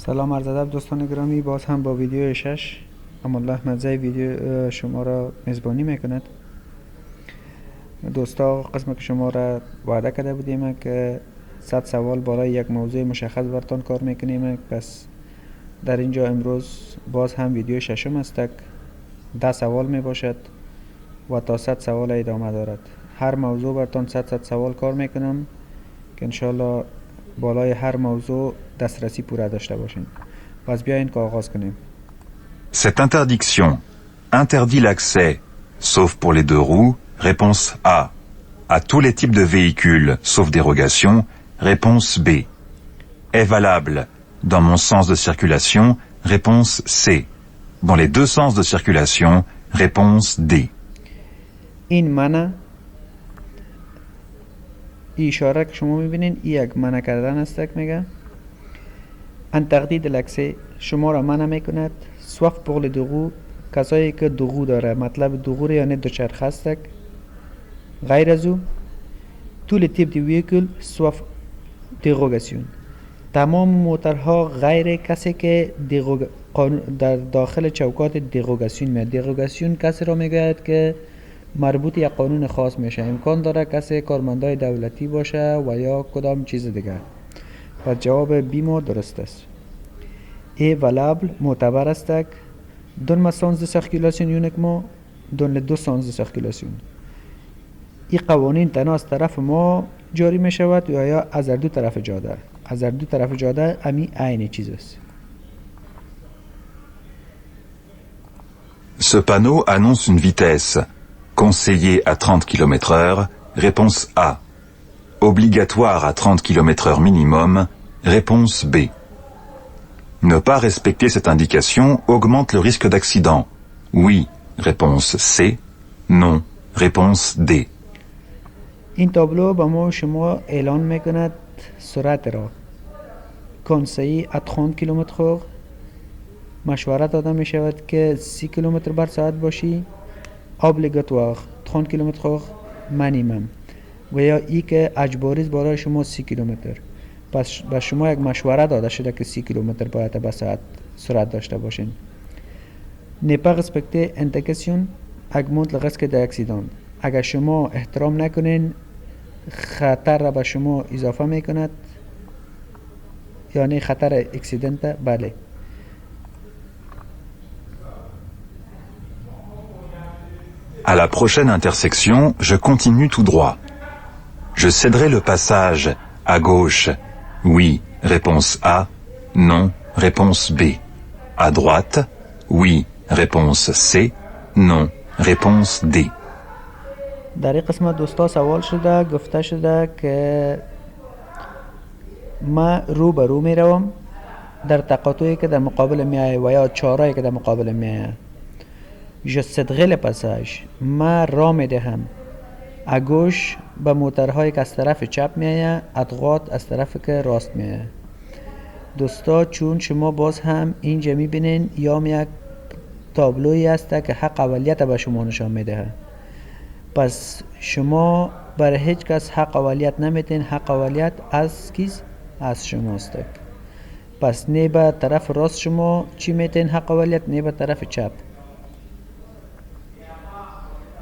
سلام عرض ادب دوستان گرامی، باز هم با ویدیو 6 امالله مزه ویدیو شما را میزبانی میکند. دوستا قسم که شما را وعده کرده بودیم که 100 سوال برای یک موضوع مشخص براتون کار میکنیم. پس در اینجا امروز باز هم ویدیو ششم است. 10 سوال می باشد و تا 100 سوال ادامه دارد. هر موضوع براتون 100 سوال کار میکنم که انشالله بالای هر موضوع دسترسی پوره داشته باشین. پس بیاین که آغاز کنیم. Cette interdiction interdit l'accès, sauf pour les deux roues, réponse A. À tous les types de véhicules, sauf dérogation, réponse B. Est valable dans mon sens de circulation, réponse C. Dans les deux sens de circulation, réponse D. این منع اشاره که شما میبینین یک منع کردن است که میگه انتقدید لکسه شما را منع میکند. سوف پغل دوغو کسایی که دوغو داره، مطلب دوغو یعنی دوچرخه است. غیر از او طول تیپ دی ویکل سوف دیروگاسیون تمام موترها غیر کسی که در داخل چوکات دیروگاسیون میاد. دیروگاسیون کسی را میگوید که مربوط یک قانون خاص میشه. امکان داره کسی کارمندای دولتی باشه و یا کدام چیز دیگر. پس جواب بی ما درست است. ای ولابل معتبر است. دون مسانز سرکولاسیون یونک ما دون دو سانز سرکولاسیون. این قوانین تنها از طرف ما جاری می شود یا از دو طرف جاده. از دو طرف جاده امی عین چیز است. Ce panneau annonce une vitesse. Conseillé à 30 km/h, réponse A. Obligatoire à 30 km/h minimum, réponse B. Ne pas respecter cette indication augmente le risque d'accident. Oui, réponse C. Non, réponse D. این تابلو با ما شما اعلان میکند سرعت را. کنسایی ات 30 کیلومتر مشورت داده می شود که 30 کیلومتر بر ساعت باشی. ابلیگاتوار 30 کیلومتر منیمم و یا ای که اجباری است برای شما 30 کیلومتر. پس به شما یک مشوره داده شده که 30 کیلومتر باید به ساعت سرعت داشته باشین. Ne pas respecter indication augmente le risque d'accident. اگر شما احترام نکنین خطر را به شما اضافه میکند، یعنی خطر اکسیدنت. بله. À la prochaine intersection, je continue tout droit. Je céderai le passage à gauche. Oui, réponse A. Non, réponse B. À droite. Oui, réponse C. Non, réponse D. در این قسمت دوستا سوال شده، گفته شده که ما رو به رو می روم در تقاطعی که در مقابل می آید و یا چهارهایی که در مقابل می آید. Je céderai le passage. ما را می دهم. اگوش به موترهایی که از طرف چپ می آید، ادغات از طرف که راست می آید. دوستا چون شما باز هم اینجا می بینین یا یک تابلوی است که حق اولیت به شما نشان می دهد. پس شما برای هیچ کس حق اولیت نمیتین. حق اولیت از کیست؟ از شماست. پس نه به طرف راست شما چی میتین حق اولیت، نه به طرف چپ.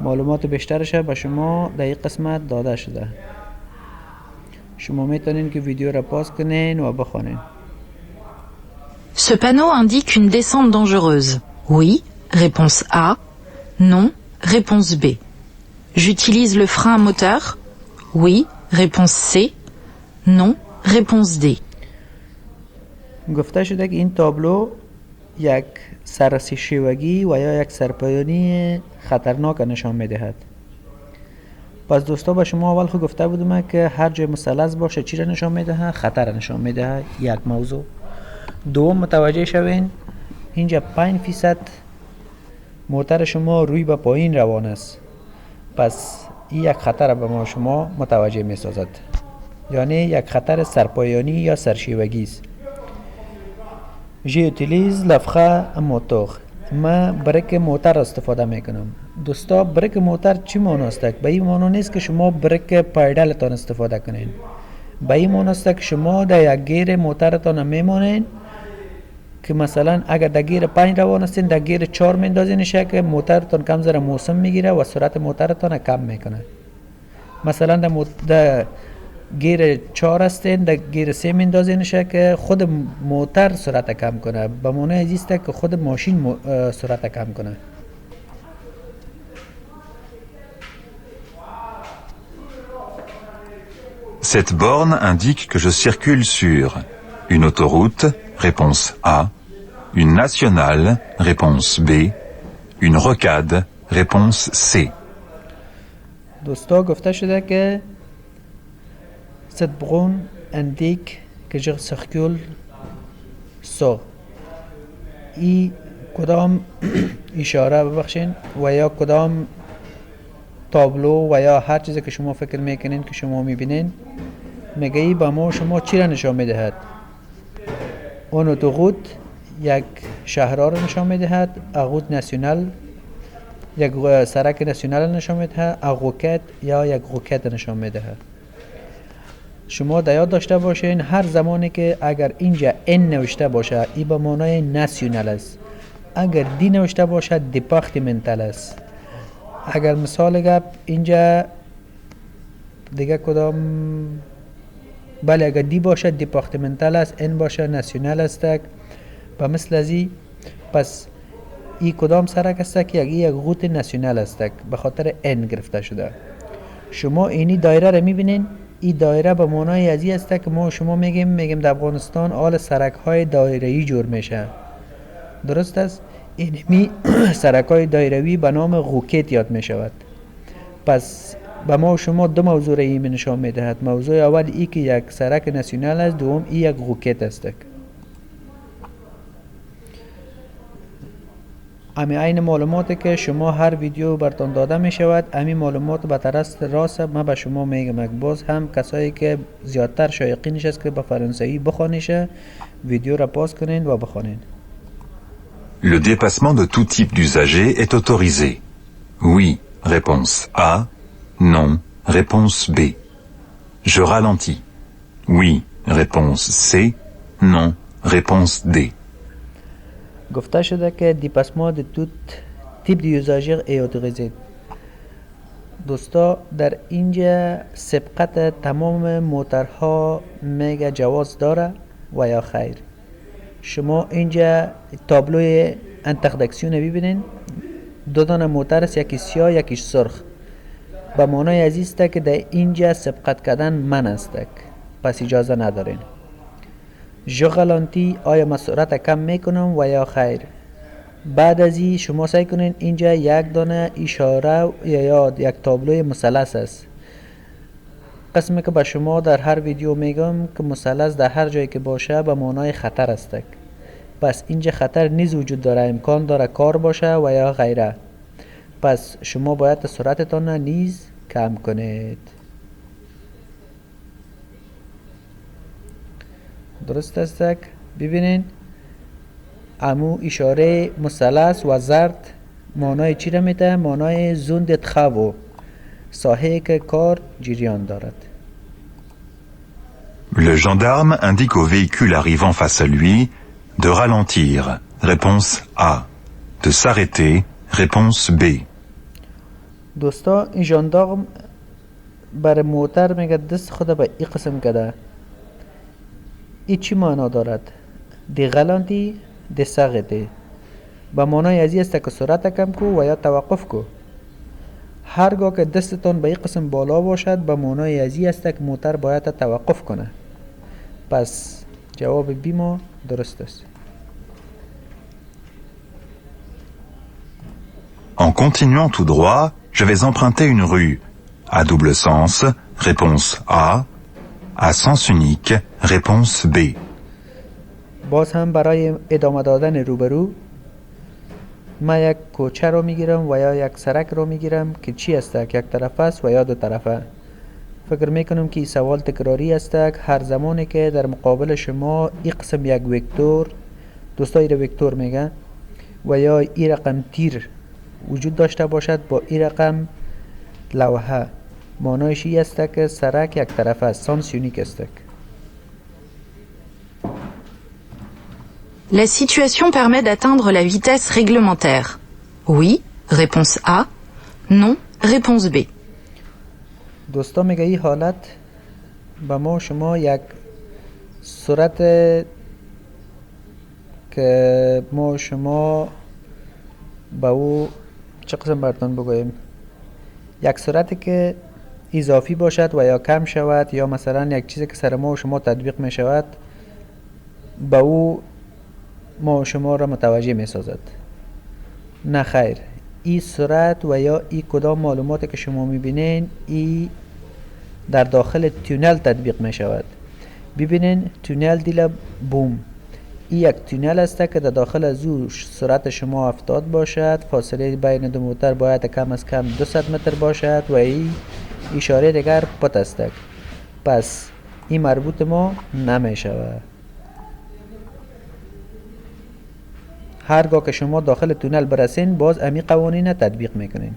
معلومات بیشترش به شما در این قسمت داده شده. شما میتونین که ویدیو را پاس کنین و بخونین. Ce panneau indique une descente dangereuse. Oui, réponse A. Non, réponse B. J'utilise le frein moteur. Oui, réponse C. Non, réponse D. گفته شده که این تابلو یک سرشیوگی و یا یک سرپایانی خطرناک نشان میدهد. پس دوستا به شما اول خود گفته بودم که هر جای مثلث باشه چی را نشان میدهد؟ خطر نشان میدهد. یک موضوع. دوم متوجه شوین اینجا 5% موتر شما روی به پایین روان است. پس این یک خطر به ما شما متوجه می سازد، یعنی یک خطر سرپایانی یا سرشیوگی است. j'utilise le frein moteur. ما بریک موتر استفاده می کنم. دوستا بریک موتر چی معنی است؟ به این معنی نیست که شما بریک پایدلتان استفاده کنین. به این معنی است که شما در یک گیر موترتان میمانین که مثلا اگر در گیر 5 روان هستین در گیر 4 میندازینش که موترتون کم ذره موسم میگیره و سرعت موترتون کم میکنه. مثلا در گیر 4 هستین در گیر 3 میندازینش که خود موتر سرعت کم کنه، به معنی است که خود ماشین سرعت کم کنه. Cette borne indique que je circule sur une autoroute, réponse A, une nationale, réponse B, une rocade, réponse C. دوستا گفته شده که cette borne indique que je circule sur ای کدام اشاره ببخشین و یا کدام تابلو و یا هر چیزی که شما فکر میکنین که شما میبینین میگه ای با ما شما چی را نشان میدهد. اون اتوروت یک شهرها را نشان میدهد، اغوت ناسیونال یک سرک ناسیونال نشان میدهد، اغوکت یا یک غوکت نشان میدهد. شما یاد داشته باشین هر زمانی که اگر اینجا ان نوشته باشه ای به معنای ناسیونال است، اگر دی نوشته باشه دیپارتمنتال است. اگر مثال گپ اینجا دیگه کدام بله اگر دی باشه دیپارتمنتال است، ان باشه ناسیونال است و مثل ازی. پس ای کدام سرک است که یک غوت ناسیونال است به خاطر ان گرفته شده. شما اینی دایره رو میبینین، این دایره به معنای ازی است که ما شما میگیم در افغانستان آل سرک های دایره‌ای جور میشه، درست است؟ اینمی سرک های دایروی به نام غوکت یاد می شود. پس به ما شما دو موضوع را این نشان می دهد. موضوع اول ای که یک سرک ناسیونال است، دوم ای یک غوکت است. امی این معلوماتی که شما هر ویدیو براتون داده می شود، امی معلومات به طرز راست من به شما میگم. باز هم کسایی که زیادتر شایقینش است که به فرانسوی بخوانیشه، ویدیو را پاس کنین و بخوانین. Le dépassement de tout type d'usager est autorisé. Oui, réponse A. Non, réponse B. Je ralentis. Oui, réponse C. Non, réponse D. گفته شده که dépassement de tout type d'usager est autorisé. دوستا در اینجا سبقت تمام موترها میگه جواز داره و یا خیر. شما اینجا تابلوی انتردکسیون ببینین، دو دانه موتر است، یکی سیاه یکیش سرخ. به معنای ازیسته که در اینجا سبقت کردن من است، پس اجازه ندارین. جو غلانتی آیا من سرعت کم میکنم و یا خیر. بعد از این شما سعی کنین اینجا یک دانه اشاره یا یک تابلوی مثلث است. قسمی که به شما در هر ویدیو میگم که مثلث در هر جایی که باشه به معنای خطر است. پس اینجا خطر نیز وجود داره، امکان داره کار باشه و یا غیره. پس شما باید سرعتتان نیز کم کنید. درست است؟ ببینین امو اشاره مثلث و زرد معنای چی را میده؟ معنای زوندت خو، ساحه که کار جریان دارد. Le gendarme indique au véhicule arrivant face à lui de ralentir. Réponse A. De s'arrêter. Réponse B. دوستا این ژاندارم بر موتر میگه دست خود به این قسم کده. این چی معنا دارد؟ دی غلانتی دی ساغتی. به معنای ازی است که سرعت کم کو و یا توقف کو. هرگاه که دستتون به این قسم بالا باشد به معنای ازی است که موتر باید توقف کنه. پس جواب بی ما درست است. En continuant tout droit, je vais emprunter une rue. À double sens, réponse A. À sens unique, réponse B. باز هم برای ادامه دادن روبرو من یک کوچه رو میگیرم و یا یک سرک رو میگیرم که چی است؟ یک طرف است و یا دو طرفه. فکر میکنم که این سوال تکراری است. هر زمانی که در مقابل شما این قسم یک وکتور، دوستا این وکتور میگن، و یا این رقم تیر وجود داشته باشد با این رقم لوحه، معنایش این است که سرک یک طرف است، سانس یونیک است. La situation permet d'atteindre la vitesse réglementaire. Oui, réponse A. Non, réponse B. دوستا میگه این حالت به ما شما یک سرعت که ما شما به او چه قسم براتون بگوییم، یک سرعتی که اضافی باشد و یا کم شود، یا مثلا یک چیزی که سر ما و شما تطبیق می شود به او ما و شما را متوجه می سازد. نه خیر، این سرعت و یا این کدام معلوماتی که شما می بینین این در داخل تونل تطبیق می شود. ببینین تونل دیل بوم، این یک تونل است که در داخل از او سرعت شما 70 باشد، فاصله بین دو موتر باید کم از کم 200 متر باشد و این اشاره دیگر پت است. پس این مربوط ما نمی شود. هرگاه که شما داخل تونل برسین باز امی قوانین تطبیق میکنین.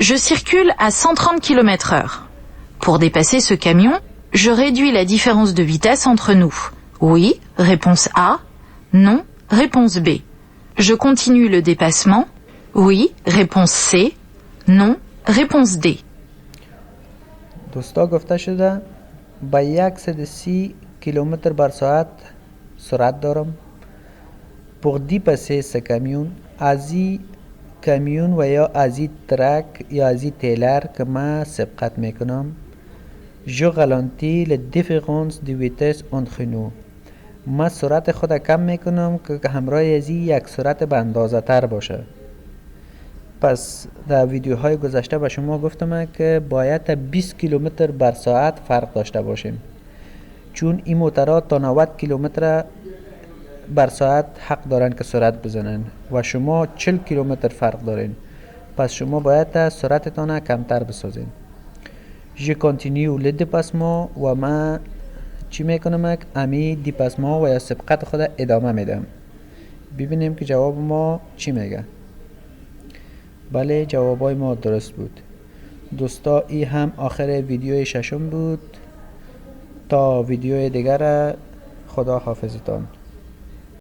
Je circule à 130 km/h. Pour dépasser ce camion, je réduis la différence de vitesse entre nous. Oui, réponse A. Non, réponse B. Je continue le dépassement. Oui, réponse C. Non, réponse D. دوستا گفته شده با 130 کیلومتر بر ساعت سرعت دارم. pour dépasser ce camion، از این کمیون و یا از این ترک یا از این تیلر که من سبقت میکنم، je ralentis la différence de vitesse entre nous، من سرعت خود کم میکنم که همراه از این یک سرعت به اندازه تر باشه. پس در ویدیوهای گذشته به شما گفتم که باید 20 کیلومتر بر ساعت فرق داشته باشیم، چون این موترها تا 90 کیلومتر بر ساعت حق دارن که سرعت بزنن و شما 40 کیلومتر فرق دارین. پس شما باید سرعتتان کمتر بسازین. je continue le dépassement و من چی میکنم؟ امی دیپاسما و یا سبقت خود ادامه میدم. ببینیم که جواب ما چی میگه. بله، جوابای ما درست بود. دوستا این هم آخر ویدیو ششم بود. تا ویدیو دیگر خدا حافظتان.